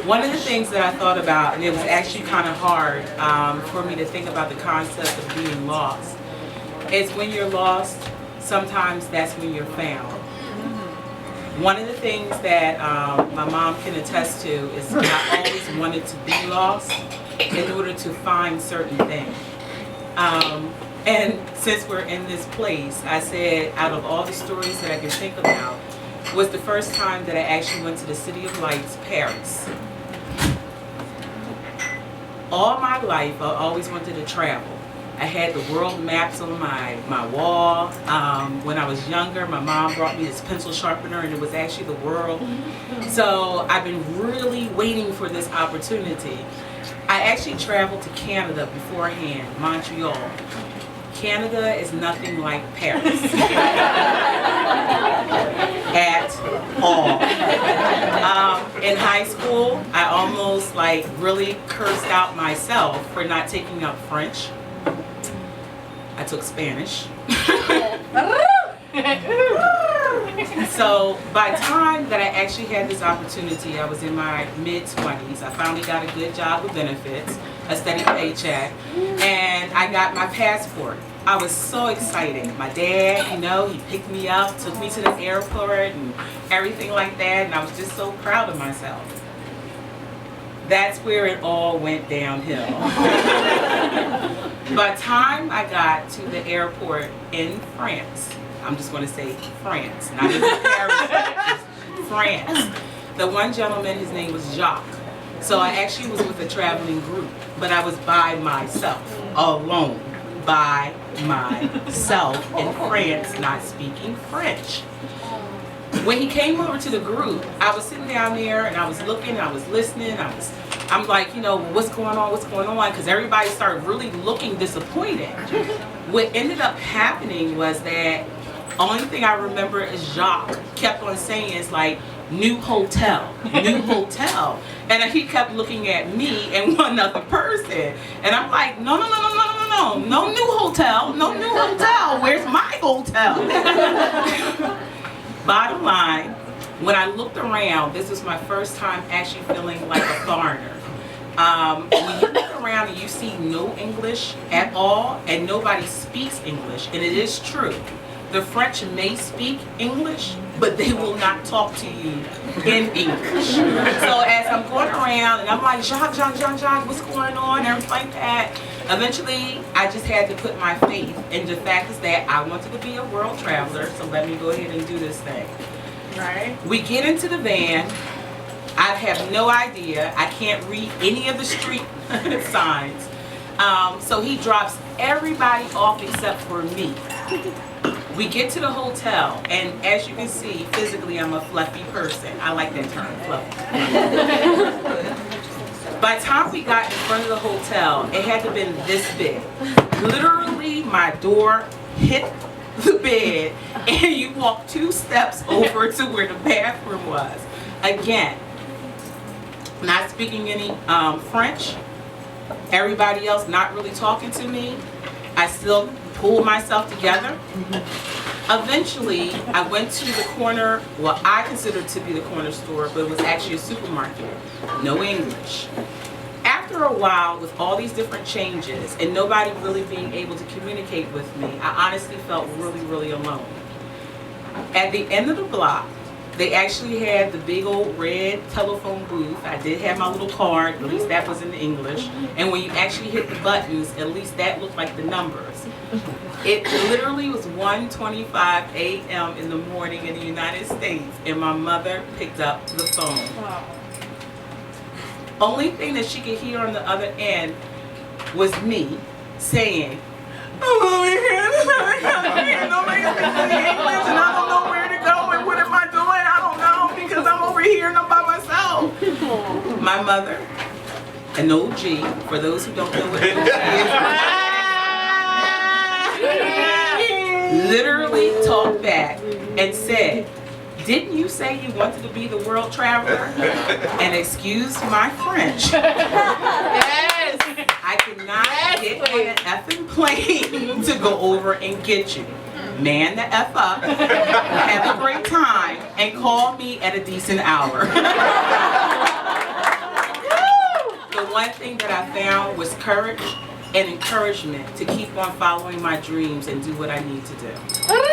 One of the things that I thought about, and it was actually kind of hard for me to think about the concept of being lost, is when you're lost, sometimes that's when you're found. One of the things that my mom can attest to is I always wanted to be lost in order to find certain things. And since we're in this place, I said out of all the stories that I can think about, was the first time that I actually went to the City of Lights, Paris. All my life, I always wanted to travel. I had the world maps on my wall. When I was younger, my mom brought me this pencil sharpener and it was actually the world. So I've been really waiting for this opportunity. I actually traveled to Canada beforehand, Montreal. Canada is nothing like Paris at all. In high school, I almost like really cursed out myself for not taking up French. I took Spanish. So by the time that I actually had this opportunity, I was in my mid-20s. I finally got a good job with benefits, a steady paycheck, and I got my passport. I was so excited. My dad, you know, he picked me up, took me to the airport and everything like that, and I was just so proud of myself. That's where it all went downhill. By the time I got to the airport in France, I'm just going to say France, not even Paris, just France. The one gentleman, his name was Jacques. So I actually was with a traveling group, but I was by myself, alone, by myself in France, not speaking French. When he came over to the group, I was sitting down there and I was looking, I was listening, I'm like, you know, what's going on, because everybody started really looking disappointed. What ended up happening was that only thing I remember is Jacques kept on saying is like, new hotel, new hotel. And he kept looking at me and one other person. And I'm like, no new hotel, no new hotel, where's my hotel? Bottom line, when I looked around, this was my first time actually feeling like a foreigner. When you look around and you see no English at all, and nobody speaks English, and it is true, the French may speak English, but they will not talk to you in English. So as I'm going around and I'm like, Jacques, what's going on, everything like that, eventually I just had to put my faith in the fact is that I wanted to be a world traveler, so let me go ahead and do this thing. Right. We get into the van. I have no idea. I can't read any of the street signs. So he drops everybody off except for me. We get to the hotel, and as you can see, physically I'm a fluffy person. I like that term, fluffy. By the time we got in front of the hotel, it had to have been this big. Literally, my door hit the bed, and you walk 2 steps over to where the bathroom was. Again, not speaking any French, everybody else not really talking to me. I still pulled myself together. Eventually, I went to the corner, what I considered to be the corner store, but it was actually a supermarket. No English. After a while, with all these different changes and nobody really being able to communicate with me, I honestly felt really, really alone. At the end of the block, they actually had the big old red telephone booth. I did have my little card, at least that was in English. And when you actually hit the buttons, at least that looked like the numbers. It literally was 1:25 a.m. in the morning in the United States, and my mother picked up the phone. Wow. Only thing that she could hear on the other end was me saying, I'm over here, nobody speaks English, and I don't know where to go, and what am I doing? I don't know, because I'm over here and I'm by myself. My mother, an OG, for those who don't know what an OG is, literally talked back and said, didn't you say you wanted to be the world traveler? And excuse my French. Yes. I cannot get on an effing plane to go over and get you. Man the F up, have a great time, and call me at a decent hour. one thing that I found was courage and encouragement to keep on following my dreams and do what I need to do.